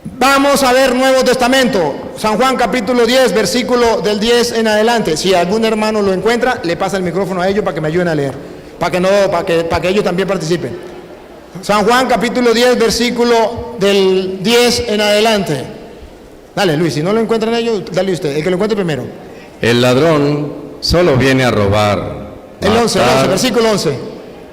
Vamos a ver Nuevo Testamento, San Juan capítulo 10, versículo del 10 en adelante. Si algún hermano lo encuentra, le pasa el micrófono a ellos para que me ayuden a leer, para que ellos también participen. San Juan capítulo 10, versículo del 10 en adelante. Dale, Luis, si no lo encuentran ellos, dale usted, el que lo encuentre primero. El ladrón solo viene a robar. El 11, versículo 11.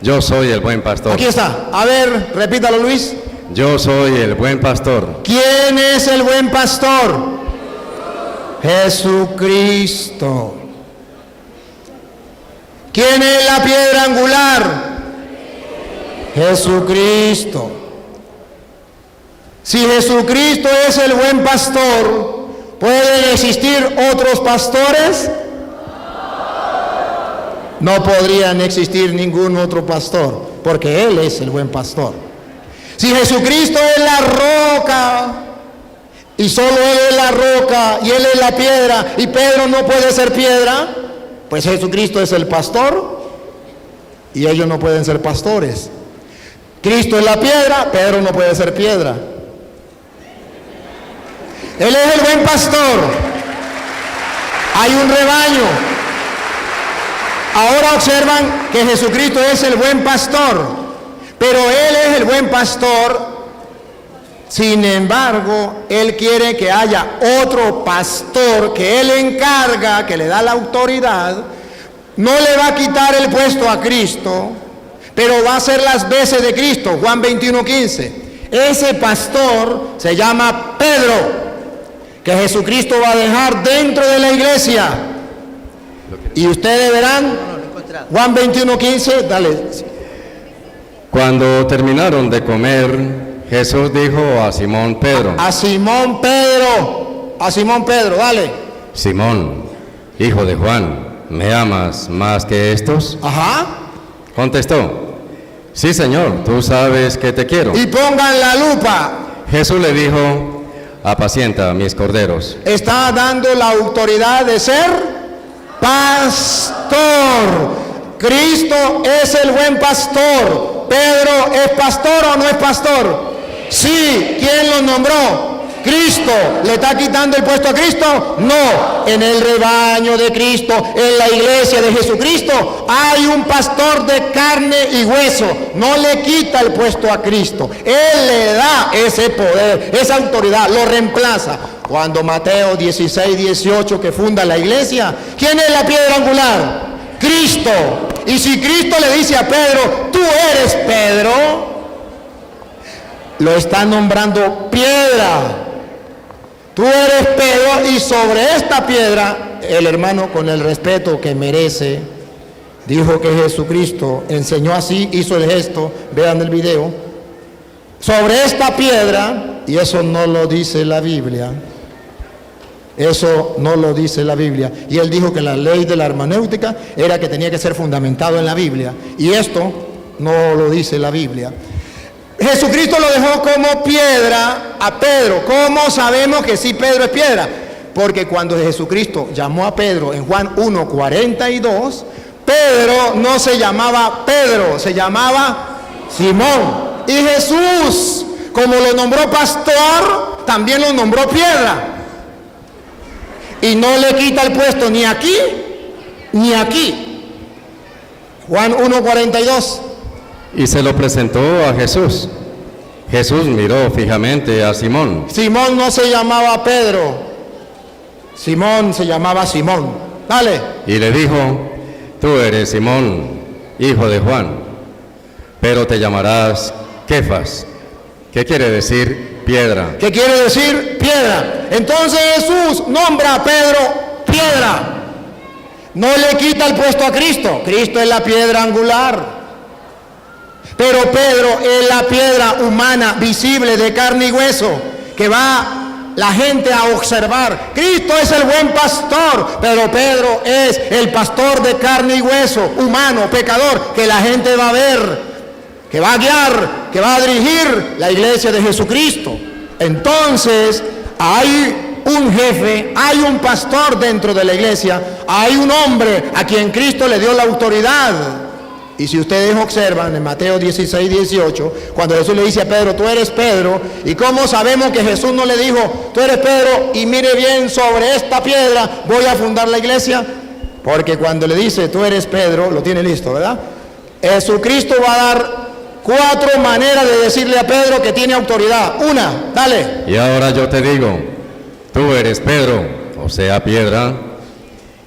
Yo soy el buen pastor. Aquí está. A ver, repítalo, Luis. Yo soy el buen pastor. ¿Quién es el buen pastor? Jesucristo. ¿Quién es la piedra angular? Jesucristo. Si Jesucristo es el buen pastor, ¿pueden existir otros pastores? No podrían existir ningún otro pastor, porque Él es el buen pastor. Si Jesucristo es la roca, y solo Él es la roca, y Él es la piedra, y Pedro no puede ser piedra, pues Jesucristo es el pastor, y ellos no pueden ser pastores. Cristo es la piedra, Pedro no puede ser piedra. Él es el buen pastor. Hay un rebaño. Ahora observan que Jesucristo es el buen pastor. Pero Él es el buen pastor, sin embargo, Él quiere que haya otro pastor que Él encarga, que le da la autoridad. No le va a quitar el puesto a Cristo, pero va a hacer las veces de Cristo. Juan 21:15. Ese pastor se llama Pedro, que Jesucristo va a dejar dentro de la iglesia. Y ustedes verán, Juan 21:15, dale. Cuando terminaron de comer, Jesús dijo a Simón Pedro. A Simón Pedro, dale. Simón, hijo de Juan, ¿me amas más que estos? Ajá. Contestó, sí, Señor, tú sabes que te quiero. Y pongan la lupa. Jesús le dijo, apacienta mis corderos. Está dando la autoridad de ser pastor. Cristo es el buen pastor. ¿Pedro es pastor o no es pastor? Sí. ¿Quién lo nombró? Cristo. ¿Le está quitando el puesto a Cristo? No. En el rebaño de Cristo, en la iglesia de Jesucristo, hay un pastor de carne y hueso. No le quita el puesto a Cristo. Él le da ese poder, esa autoridad, lo reemplaza. Cuando Mateo 16:18, que funda la iglesia, ¿quién es la piedra angular? Cristo. Y si Cristo le dice a Pedro, tú eres Pedro, lo está nombrando piedra. Tú eres Pedro, y sobre esta piedra, el hermano, con el respeto que merece, dijo que Jesucristo enseñó así, hizo el gesto, vean el video, sobre esta piedra, y eso no lo dice la Biblia. Eso no lo dice la Biblia. Y él dijo que la ley de la hermenéutica era que tenía que ser fundamentado en la Biblia. Y esto no lo dice la Biblia. Jesucristo lo dejó como piedra a Pedro. ¿Cómo sabemos que sí Pedro es piedra? Porque cuando Jesucristo llamó a Pedro en Juan 1:42, Pedro no se llamaba Pedro, se llamaba Simón. Y Jesús, como lo nombró pastor, también lo nombró piedra. Y no le quita el puesto ni aquí, ni aquí. Juan 1:42. Y se lo presentó a Jesús. Jesús miró fijamente a Simón. Simón no se llamaba Pedro. Simón se llamaba Simón. Dale. Y le dijo, tú eres Simón, hijo de Juan, pero te llamarás Kefas. ¿Qué quiere decir piedra? ¿Qué quiere decir piedra? Entonces Jesús nombra a Pedro piedra. No le quita el puesto a Cristo. Cristo es la piedra angular. Pero Pedro es la piedra humana, visible, de carne y hueso, que va la gente a observar. Cristo es el buen pastor, pero Pedro es el pastor de carne y hueso, humano, pecador, que la gente va a ver, que va a guiar, que va a dirigir la iglesia de Jesucristo. Entonces, hay un jefe, hay un pastor dentro de la iglesia, hay un hombre a quien Cristo le dio la autoridad. Y si ustedes observan en Mateo 16, 18, cuando Jesús le dice a Pedro, tú eres Pedro, ¿y cómo sabemos que Jesús no le dijo, tú eres Pedro y mire bien, sobre esta piedra voy a fundar la iglesia? Porque cuando le dice, tú eres Pedro, lo tiene listo, ¿verdad? Jesucristo va a dar 4 maneras de decirle a Pedro que tiene autoridad. Una, dale. Y ahora yo te digo, tú eres Pedro, o sea, piedra,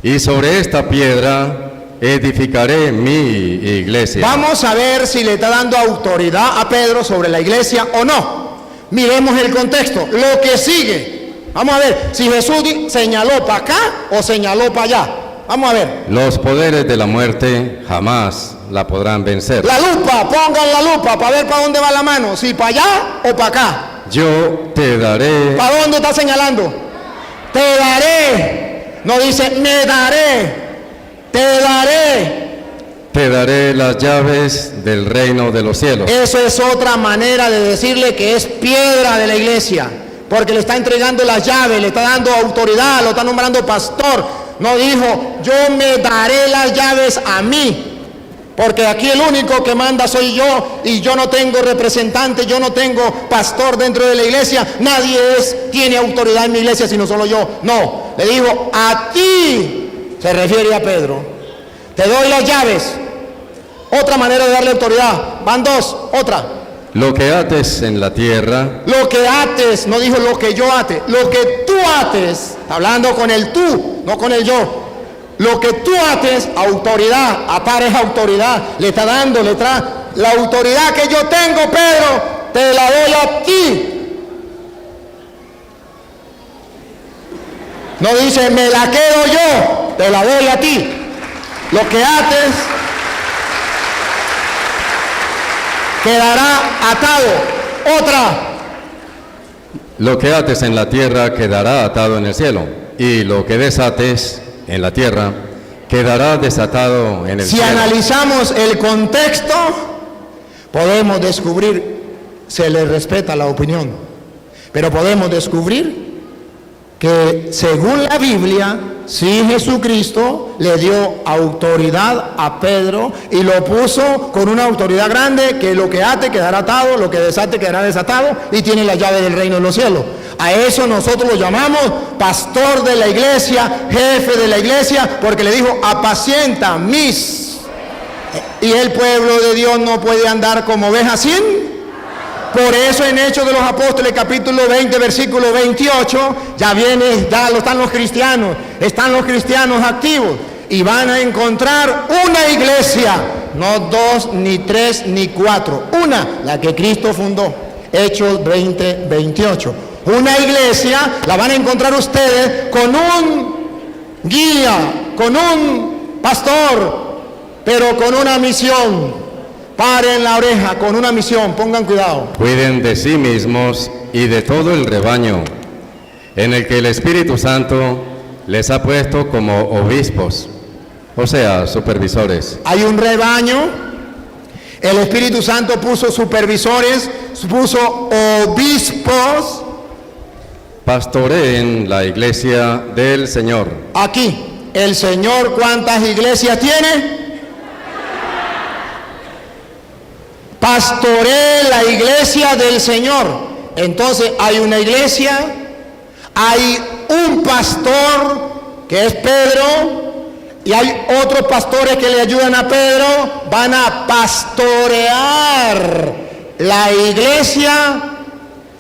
y sobre esta piedra edificaré mi iglesia. Vamos a ver si le está dando autoridad a Pedro sobre la iglesia o no. Miremos el contexto, lo que sigue. Vamos a ver si Jesús señaló para acá o señaló para allá. Vamos a ver. Los poderes de la muerte jamás la podrán vencer. La lupa, pongan la lupa para ver para dónde va la mano, si para allá o para acá. Yo te daré. ¿Para dónde está señalando? Te daré. No dice me daré. Te daré. Te daré las llaves del reino de los cielos. Eso es otra manera de decirle que es piedra de la iglesia, porque le está entregando las llaves, le está dando autoridad, lo está nombrando pastor. No dijo, yo me daré las llaves a mí, porque aquí el único que manda soy yo, y yo no tengo representante, yo no tengo pastor dentro de la iglesia, nadie tiene autoridad en mi iglesia sino solo yo. No, le dijo, a ti. Se refiere a Pedro. Te doy las llaves. Otra manera de darle autoridad. Van 2. Otra. Lo que ates en la tierra. Lo que ates. No dijo lo que yo ate. Lo que tú ates. Está hablando con el tú, no con el yo. Lo que tú ates, autoridad. Atar es autoridad. Le está dando, le trae. La autoridad que yo tengo, Pedro, te la doy a ti. No dice, me la quedo yo, te la doy a ti. Lo que ates quedará atado. Otra. Lo que ates en la tierra quedará atado en el cielo, y lo que desates en la tierra quedará desatado en el cielo. Si analizamos el contexto, podemos descubrir, se le respeta la opinión, pero podemos descubrir que según la Biblia, sí, Jesucristo le dio autoridad a Pedro y lo puso con una autoridad grande, que lo que ate quedará atado, lo que desate quedará desatado, y tiene la llave del reino de los cielos. A eso nosotros lo llamamos pastor de la iglesia, jefe de la iglesia, porque le dijo, apacienta mis. Y el pueblo de Dios no puede andar como ovejas sin. Por eso en Hechos de los Apóstoles, capítulo 20, versículo 28, ya están los cristianos activos, y van a encontrar una iglesia, no 2, ni 3, ni 4, una, la que Cristo fundó. Hechos 20, 28. Una iglesia la van a encontrar ustedes con un guía, con un pastor, pero con una misión. Paren la oreja, con una misión, pongan cuidado. Cuiden de sí mismos y de todo el rebaño, en el que el Espíritu Santo les ha puesto como obispos, o sea, supervisores. Hay un rebaño, el Espíritu Santo puso supervisores, puso obispos. Pastoreen la iglesia del Señor. Aquí, el Señor, ¿cuántas iglesias tiene? Pastoree la iglesia del Señor. Entonces hay una iglesia, hay un pastor que es Pedro, y hay otros pastores que le ayudan a Pedro. Van a pastorear la iglesia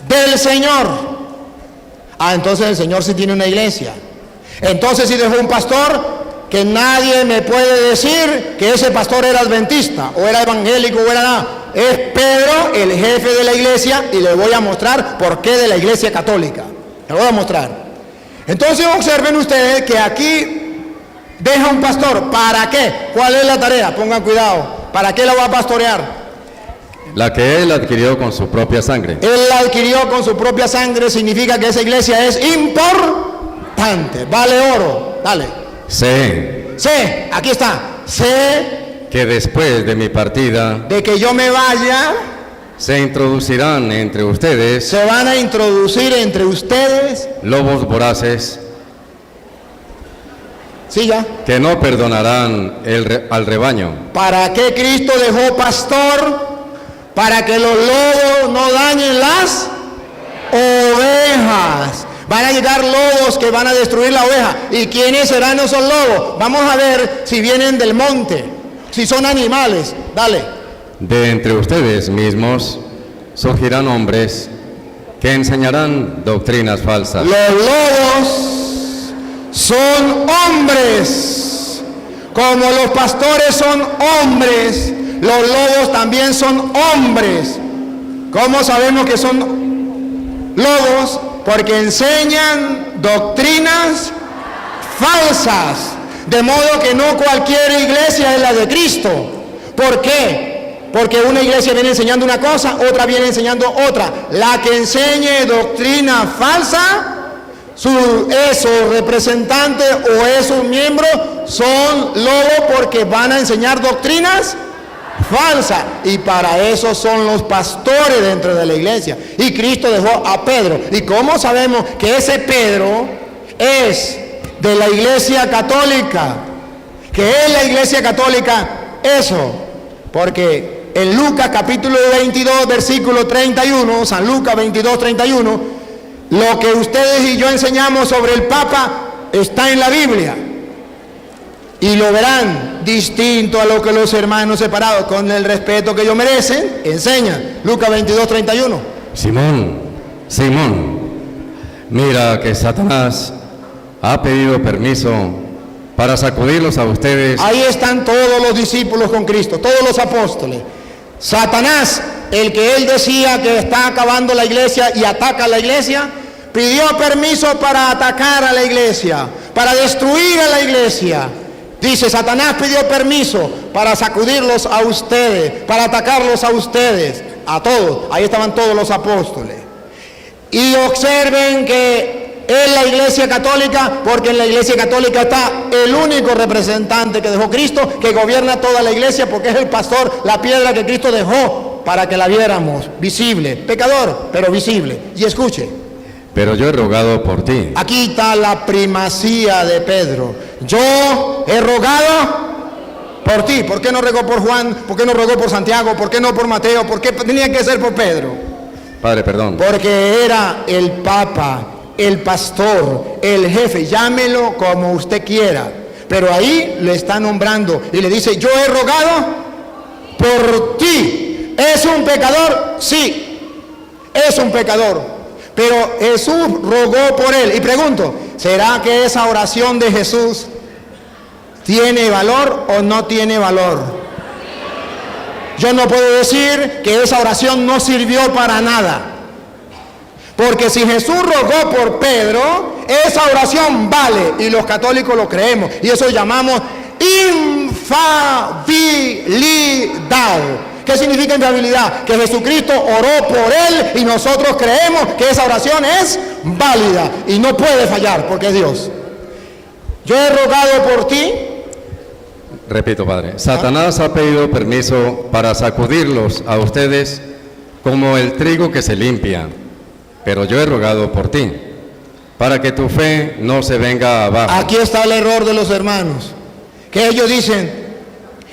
del Señor. Entonces el Señor sí tiene una iglesia. Entonces sí dejó un pastor, que nadie me puede decir que ese pastor era adventista o era evangélico o era nada. Es Pedro, el jefe de la iglesia, y le voy a mostrar por qué de la iglesia católica. Le voy a mostrar. Entonces observen ustedes que aquí deja un pastor. ¿Para qué? ¿Cuál es la tarea? Pongan cuidado. ¿Para qué la va a pastorear? La que él adquirió con su propia sangre. Él la adquirió con su propia sangre, significa que esa iglesia es importante. Vale oro. Dale. Sé, aquí está. Sé que después de mi partida, de que yo me vaya, se introducirán entre ustedes, se van a introducir entre ustedes lobos voraces Siga. que no perdonarán al rebaño. ¿Para qué Cristo dejó pastor? Para que los lobos no dañen las ovejas. Van a llegar lobos que van a destruir la oveja. ¿Y quiénes serán esos lobos? Vamos a ver si vienen del monte, si son animales. Dale. De entre ustedes mismos surgirán hombres que enseñarán doctrinas falsas. Los lobos son hombres. Como los pastores son hombres, los lobos también son hombres. ¿Cómo sabemos que son lobos? Porque enseñan doctrinas falsas. De modo que no cualquier iglesia es la de Cristo. ¿Por qué? Porque una iglesia viene enseñando una cosa, otra viene enseñando otra. La que enseñe doctrina falsa, esos representantes o esos miembros son lobos porque van a enseñar doctrinas falsas. Y para eso son los pastores dentro de la iglesia. Y Cristo dejó a Pedro. ¿Y cómo sabemos que ese Pedro es de la iglesia católica? Que es la iglesia católica eso. Porque en Lucas capítulo 22 versículo 31, San Lucas 22, 31, lo que ustedes y yo enseñamos sobre el Papa está en la Biblia. Y lo verán distinto a lo que los hermanos separados, con el respeto que ellos merecen, enseñan. Lucas 22, 31. Simón, mira que Satanás ha pedido permiso para sacudirlos a ustedes. Ahí están todos los discípulos con Cristo, todos los apóstoles. Satanás, el que él decía que está acabando la iglesia y ataca a la iglesia, pidió permiso para atacar a la iglesia, para destruir a la iglesia. Dice, Satanás pidió permiso para sacudirlos a ustedes, para atacarlos a ustedes, a todos. Ahí estaban todos los apóstoles. Y observen que es la iglesia católica, porque en la iglesia católica está el único representante que dejó Cristo, que gobierna toda la iglesia, porque es el pastor, la piedra que Cristo dejó para que la viéramos, visible, pecador, pero visible. Y escuche. Pero yo he rogado por ti. Aquí está la primacía de Pedro. Yo he rogado por ti. ¿Por qué no rogó por Juan? ¿Por qué no rogó por Santiago? ¿Por qué no por Mateo? ¿Por qué tenía que ser por Pedro? Padre, perdón. Porque era el Papa, el pastor, el jefe, llámelo como usted quiera. Pero ahí le está nombrando y le dice, yo he rogado por ti. ¿Es un pecador? Sí, es un pecador. Pero Jesús rogó por él. Y pregunto, ¿será que esa oración de Jesús tiene valor o no tiene valor? Yo no puedo decir que esa oración no sirvió para nada. Porque si Jesús rogó por Pedro, esa oración vale. Y los católicos lo creemos. Y eso llamamos infalibilidad. ¿Qué significa infalibilidad? Que Jesucristo oró por él y nosotros creemos que esa oración es válida y no puede fallar porque es Dios. Yo he rogado por ti. Repito, Padre. Satanás ha pedido permiso para sacudirlos a ustedes como el trigo que se limpia. Pero yo he rogado por ti, para que tu fe no se venga abajo. Aquí está el error de los hermanos. Que ellos dicen,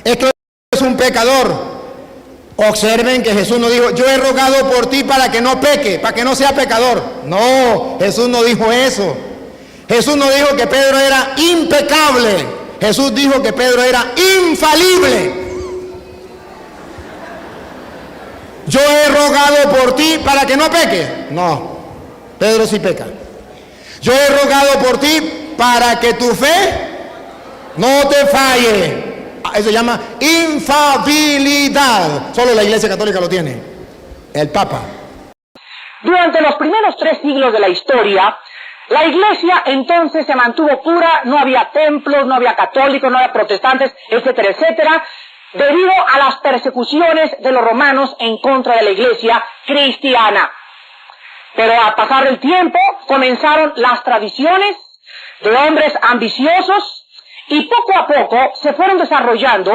es que es un pecador. Observen que Jesús no dijo, yo he rogado por ti para que no peque, para que no sea pecador. No, Jesús no dijo eso. Jesús no dijo que Pedro era impecable. Jesús dijo que Pedro era infalible. Yo he rogado por ti para que no peque. No, Pedro sí peca. Yo he rogado por ti para que tu fe no te falle. Eso se llama infalibilidad. Solo la Iglesia Católica lo tiene. El Papa. Durante los primeros 3 siglos de la historia, la Iglesia entonces se mantuvo pura, no había templos, no había católicos, no había protestantes, etcétera, etcétera, debido a las persecuciones de los romanos en contra de la Iglesia cristiana. Pero al pasar el tiempo comenzaron las tradiciones de hombres ambiciosos y poco a poco se fueron desarrollando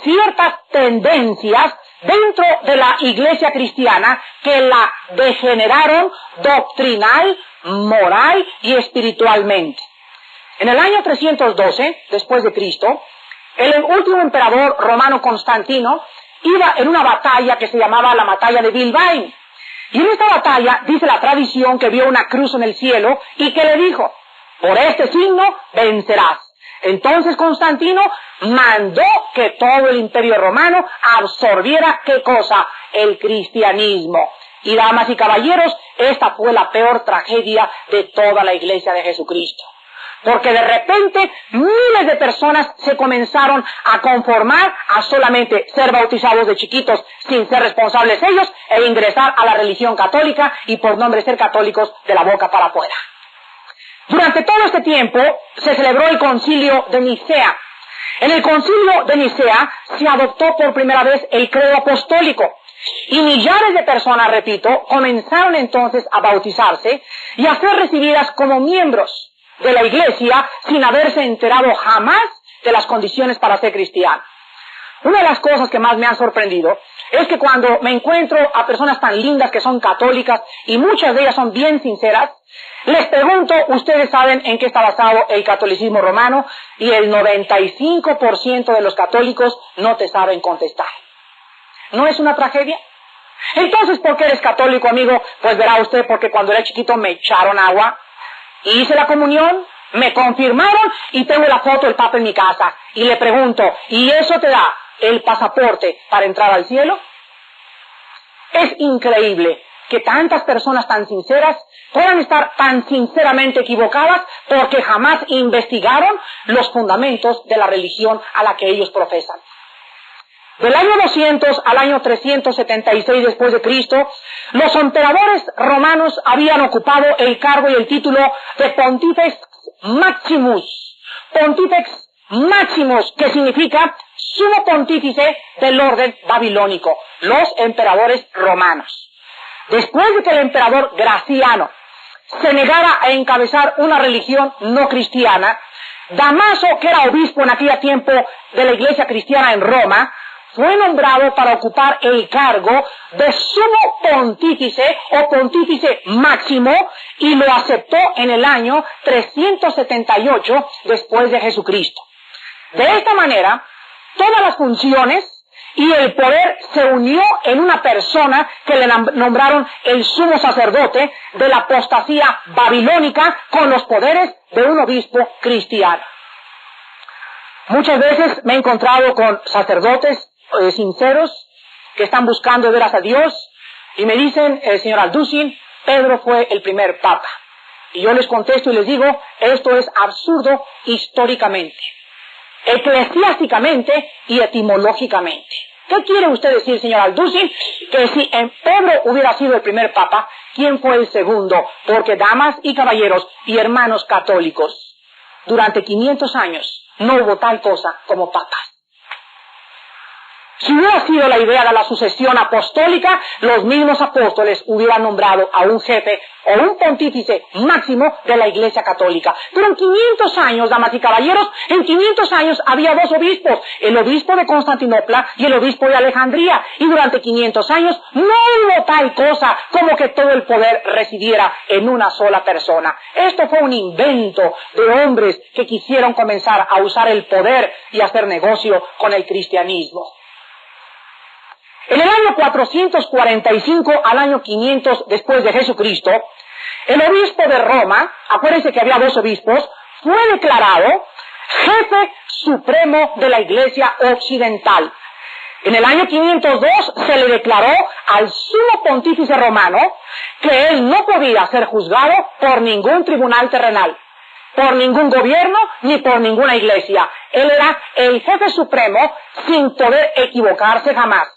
ciertas tendencias dentro de la iglesia cristiana que la degeneraron doctrinal, moral y espiritualmente. En el año 312, después de Cristo, el último emperador romano Constantino iba en una batalla que se llamaba la batalla de Bilbaín. Y en esta batalla dice la tradición que vio una cruz en el cielo y que le dijo, por este signo vencerás. Entonces Constantino mandó que todo el imperio romano absorbiera, ¿qué cosa? El cristianismo. Y damas y caballeros, esta fue la peor tragedia de toda la iglesia de Jesucristo. Porque de repente miles de personas se comenzaron a conformar a solamente ser bautizados de chiquitos sin ser responsables ellos e ingresar a la religión católica y por nombre ser católicos de la boca para afuera. Durante todo este tiempo se celebró el concilio de Nicea. En el concilio de Nicea se adoptó por primera vez el credo apostólico. Y millares de personas, repito, comenzaron entonces a bautizarse y a ser recibidas como miembros de la iglesia sin haberse enterado jamás de las condiciones para ser cristiano. Una de las cosas que más me han sorprendido es que cuando me encuentro a personas tan lindas que son católicas y muchas de ellas son bien sinceras, les pregunto, ¿ustedes saben en qué está basado el catolicismo romano? Y el 95% de los católicos no te saben contestar. ¿No es una tragedia? Entonces, ¿por qué eres católico, amigo? Pues verá usted, porque cuando era chiquito me echaron agua, hice la comunión, me confirmaron y tengo la foto del Papa en mi casa. Y le pregunto, ¿y eso te da el pasaporte para entrar al cielo? Es increíble que tantas personas tan sinceras puedan estar tan sinceramente equivocadas porque jamás investigaron los fundamentos de la religión a la que ellos profesan. Del año 200 al año 376 después de Cristo, los emperadores romanos habían ocupado el cargo y el título de Pontifex Maximus. Pontifex Maximus, que significa sumo pontífice del orden babilónico, los emperadores romanos. Después de que el emperador Graciano se negara a encabezar una religión no cristiana, Damaso, que era obispo en aquel tiempo de la iglesia cristiana en Roma, fue nombrado para ocupar el cargo de sumo pontífice o pontífice máximo y lo aceptó en el año 378 después de Jesucristo. De esta manera, todas las funciones y el poder se unió en una persona que le nombraron el sumo sacerdote de la apostasía babilónica con los poderes de un obispo cristiano. Muchas veces me he encontrado con sacerdotes sinceros que están buscando veras a Dios y me dicen, señor Alducin, Pedro fue el primer papa. Y yo les contesto y les digo, esto es absurdo históricamente, eclesiásticamente y etimológicamente. ¿Qué quiere usted decir, señor Alducin? Que si en Pedro hubiera sido el primer papa, ¿quién fue el segundo? Porque, damas y caballeros y hermanos católicos, durante 500 años no hubo tal cosa como papas. Si hubiera sido la idea de la sucesión apostólica, los mismos apóstoles hubieran nombrado a un jefe o un pontífice máximo de la Iglesia Católica. Pero en 500 años, damas y caballeros, en 500 años había dos obispos, el obispo de Constantinopla y el obispo de Alejandría. Y durante 500 años no hubo tal cosa como que todo el poder residiera en una sola persona. Esto fue un invento de hombres que quisieron comenzar a usar el poder y hacer negocio con el cristianismo. En el año 445 al año 500 después de Jesucristo, el obispo de Roma, acuérdense que había dos obispos, fue declarado jefe supremo de la Iglesia Occidental. En el año 502 se le declaró al sumo pontífice romano que él no podía ser juzgado por ningún tribunal terrenal, por ningún gobierno ni por ninguna iglesia. Él era el jefe supremo sin poder equivocarse jamás.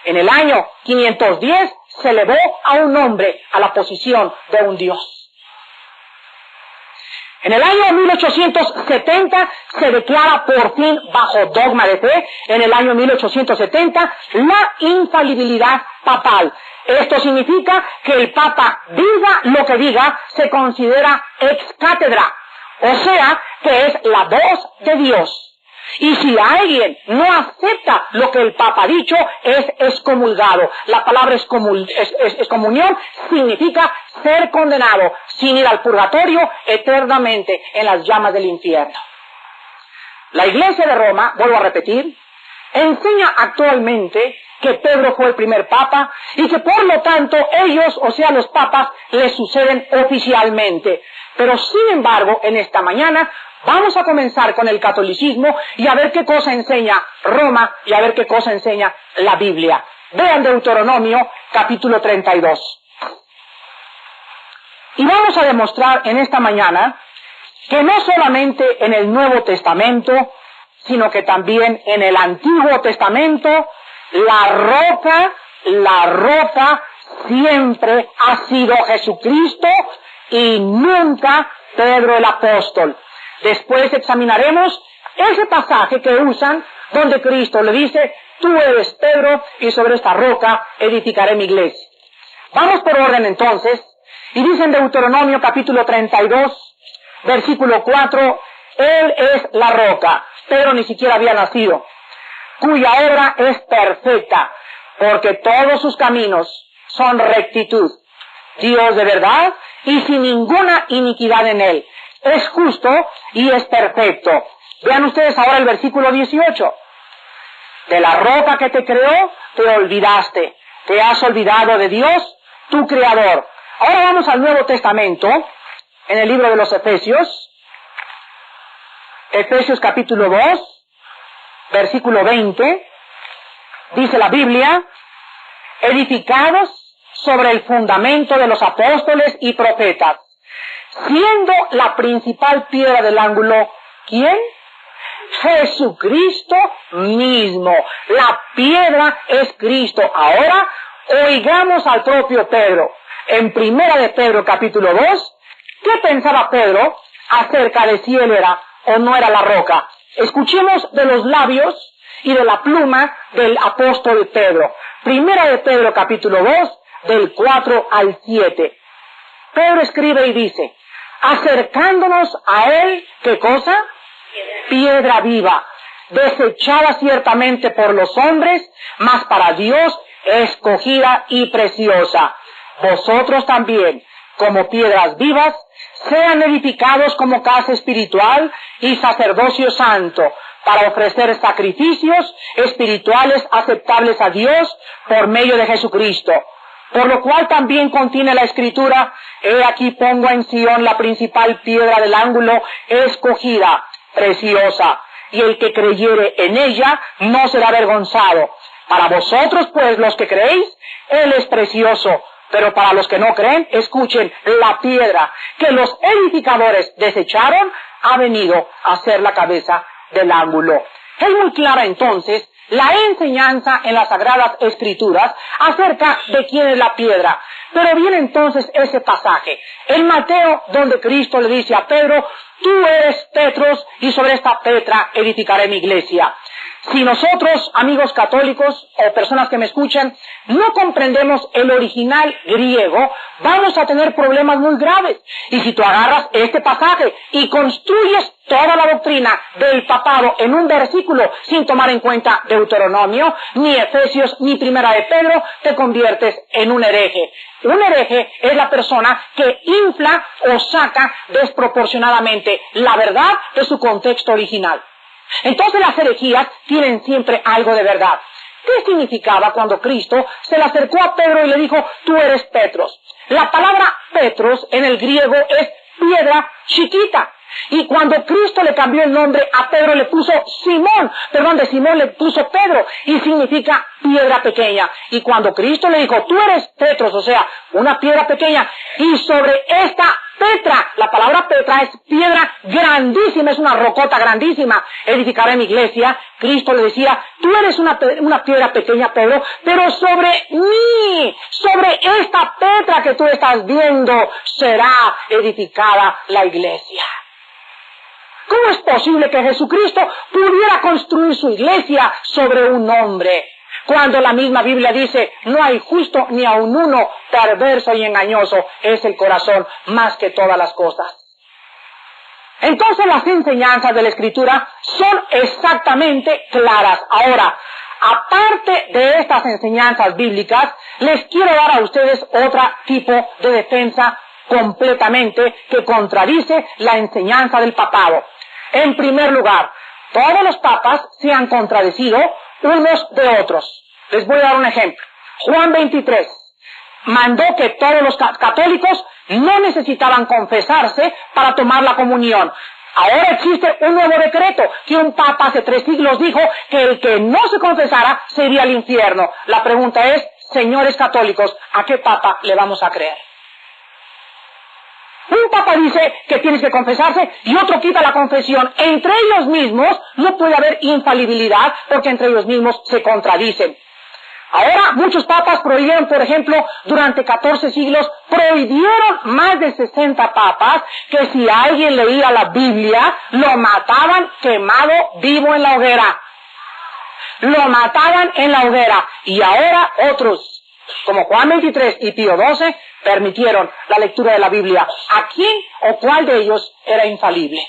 En el año 510 se elevó a un hombre a la posición de un dios. En el año 1870 se declara por fin, bajo dogma de fe, en el año 1870, la infalibilidad papal. Esto significa que el Papa diga lo que diga, se considera ex cátedra, o sea, que es la voz de Dios. Y si alguien no acepta lo que el Papa ha dicho, es excomulgado. La palabra excomunión significa ser condenado, sin ir al purgatorio, eternamente en las llamas del infierno. La Iglesia de Roma, vuelvo a repetir, enseña actualmente que Pedro fue el primer papa y que por lo tanto ellos, o sea los papas, le suceden oficialmente. Pero sin embargo, en esta mañana vamos a comenzar con el catolicismo y a ver qué cosa enseña Roma y a ver qué cosa enseña la Biblia. Vean Deuteronomio capítulo 32. Y vamos a demostrar en esta mañana que no solamente en el Nuevo Testamento, sino que también en el Antiguo Testamento, la roca siempre ha sido Jesucristo y nunca Pedro el apóstol. Después examinaremos ese pasaje que usan donde Cristo le dice, tú eres Pedro y sobre esta roca edificaré mi iglesia. Vamos por orden entonces, y dice en Deuteronomio capítulo 32, versículo 4, Él es la roca. Pedro ni siquiera había nacido, cuya obra es perfecta, porque todos sus caminos son rectitud. Dios de verdad y sin ninguna iniquidad en él. Es justo y es perfecto. Vean ustedes ahora el versículo 18. De la roca que te creó, te olvidaste. Te has olvidado de Dios, tu Creador. Ahora vamos al Nuevo Testamento, en el libro de los Efesios. Efesios capítulo 2, versículo 20. Dice la Biblia, edificados sobre el fundamento de los apóstoles y profetas, siendo la principal piedra del ángulo, ¿quién? Jesucristo mismo. La piedra es Cristo. Ahora, oigamos al propio Pedro. En Primera de Pedro, capítulo 2, ¿qué pensaba Pedro acerca de si él era o no era la roca? Escuchemos de los labios y de la pluma del apóstol Pedro. Primera de Pedro, capítulo 2, del 4 al 7. Pedro escribe y dice, acercándonos a él, ¿qué cosa? Piedra viva, desechada ciertamente por los hombres, mas para Dios escogida y preciosa. Vosotros también, como piedras vivas, sean edificados como casa espiritual y sacerdocio santo, para ofrecer sacrificios espirituales aceptables a Dios por medio de Jesucristo. Por lo cual también contiene la Escritura, he aquí pongo en Sión la principal piedra del ángulo, escogida, preciosa, y el que creyere en ella no será avergonzado. Para vosotros, pues, los que creéis, Él es precioso, pero para los que no creen, escuchen, la piedra que los edificadores desecharon ha venido a ser la cabeza del ángulo. Es muy clara entonces la enseñanza en las Sagradas Escrituras acerca de quién es la piedra. Pero viene entonces ese pasaje en Mateo donde Cristo le dice a Pedro, tú eres Petros y sobre esta Petra edificaré mi iglesia. Si nosotros, amigos católicos o personas que me escuchan, no comprendemos el original griego, vamos a tener problemas muy graves. Y si tú agarras este pasaje y construyes toda la doctrina del papado en un versículo sin tomar en cuenta Deuteronomio, ni Efesios, ni Primera de Pedro, te conviertes en un hereje. Un hereje es la persona que infla o saca desproporcionadamente la verdad de su contexto original. Entonces las herejías tienen siempre algo de verdad. ¿Qué significaba cuando Cristo se le acercó a Pedro y le dijo, tú eres Petros? La palabra Petros en el griego es piedra chiquita. Y cuando Cristo le cambió el nombre a Pedro le puso de Simón le puso Pedro y significa piedra pequeña. Y cuando Cristo le dijo, tú eres Petros, o sea, una piedra pequeña, y sobre esta Petra, la palabra Petra es piedra grandísima, es una rocota grandísima, edificaré mi iglesia. Cristo le decía, tú eres una piedra pequeña, Pedro, pero sobre mí, sobre esta Petra que tú estás viendo, será edificada la iglesia. ¿Cómo es posible que Jesucristo pudiera construir su iglesia sobre un hombre? Cuando la misma Biblia dice, no hay justo ni aun uno, perverso y engañoso es el corazón más que todas las cosas. Entonces las enseñanzas de la Escritura son exactamente claras. Ahora, aparte de estas enseñanzas bíblicas, les quiero dar a ustedes otro tipo de defensa completamente que contradice la enseñanza del papado. En primer lugar, todos los papas se han contradecido unos de otros. Les voy a dar un ejemplo. Juan 23 mandó que todos los católicos no necesitaban confesarse para tomar la comunión. Ahora existe un nuevo decreto que un papa hace 3 siglos dijo que el que no se confesara se iría al infierno. La pregunta es, señores católicos, ¿a qué papa le vamos a creer? Un papa dice que tienes que confesarse y otro quita la confesión. Entre ellos mismos no puede haber infalibilidad porque entre ellos mismos se contradicen. Ahora, muchos papas prohibieron, por ejemplo, durante 14 siglos, prohibieron más de 60 papas que si alguien leía la Biblia, lo mataban quemado vivo en la hoguera. Lo mataban en la hoguera. Y ahora otros, como Juan 23 y Pío XII, permitieron la lectura de la Biblia. ¿A quién o cuál de ellos era infalible?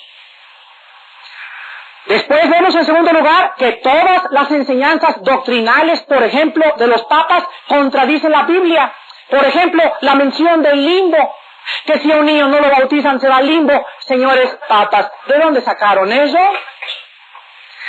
Después vemos en segundo lugar que todas las enseñanzas doctrinales, por ejemplo, de los papas, contradicen la Biblia. Por ejemplo, la mención del limbo, que si a un niño no lo bautizan se va al limbo. Señores papas, ¿de dónde sacaron eso?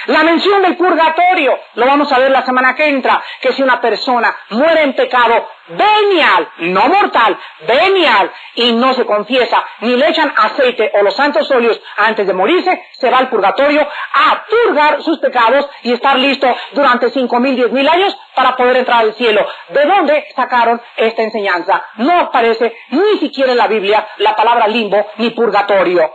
La mención del purgatorio, lo vamos a ver la semana que entra, que si una persona muere en pecado venial, no mortal, venial, y no se confiesa, ni le echan aceite o los santos óleos antes de morirse, se va al purgatorio a purgar sus pecados y estar listo durante 5.000, 10.000 años para poder entrar al cielo. ¿De dónde sacaron esta enseñanza? No aparece ni siquiera en la Biblia la palabra limbo ni purgatorio.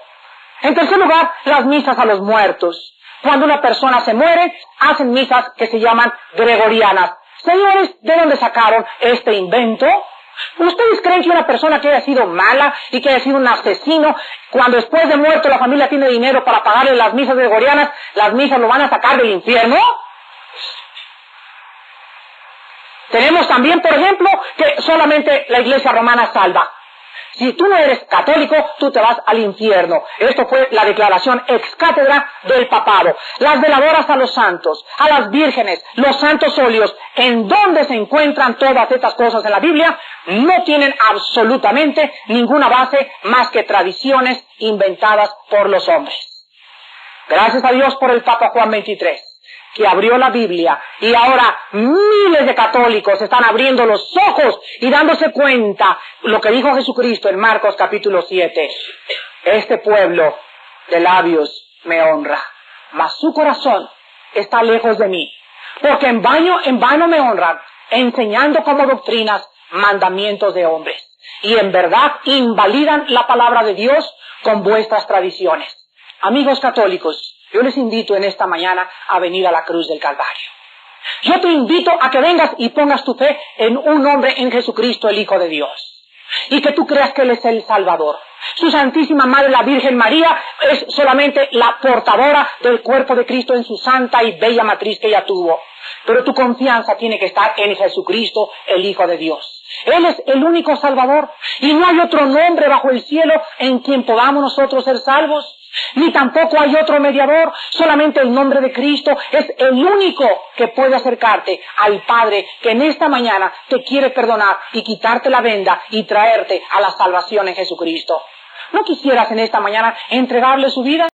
En tercer lugar, las misas a los muertos. Cuando una persona se muere, hacen misas que se llaman gregorianas. Señores, ¿de dónde sacaron este invento? ¿Ustedes creen que una persona que haya sido mala y que haya sido un asesino, cuando después de muerto la familia tiene dinero para pagarle las misas gregorianas, las misas lo van a sacar del infierno? Tenemos también, por ejemplo, que solamente la Iglesia romana salva. Si tú no eres católico, tú te vas al infierno. Esto fue la declaración ex cátedra del papado. Las veladoras a los santos, a las vírgenes, los santos óleos, en donde se encuentran todas estas cosas en la Biblia, no tienen absolutamente ninguna base más que tradiciones inventadas por los hombres. Gracias a Dios por el Papa Juan 23. Que abrió la Biblia y ahora miles de católicos están abriendo los ojos y dándose cuenta lo que dijo Jesucristo en Marcos capítulo 7. Este pueblo de labios me honra, mas su corazón está lejos de mí, porque en vano me honran, enseñando como doctrinas mandamientos de hombres, y en verdad invalidan la palabra de Dios con vuestras tradiciones. Amigos católicos, yo les invito en esta mañana a venir a la cruz del Calvario. Yo te invito a que vengas y pongas tu fe en un hombre, en Jesucristo, el Hijo de Dios. Y que tú creas que Él es el Salvador. Su Santísima Madre, la Virgen María, es solamente la portadora del cuerpo de Cristo en su santa y bella matriz que ella tuvo. Pero tu confianza tiene que estar en Jesucristo, el Hijo de Dios. Él es el único Salvador. Y no hay otro nombre bajo el cielo en quien podamos nosotros ser salvos. Ni tampoco hay otro mediador, solamente el nombre de Cristo es el único que puede acercarte al Padre, que en esta mañana te quiere perdonar y quitarte la venda y traerte a la salvación en Jesucristo. ¿No quisieras en esta mañana entregarle su vida?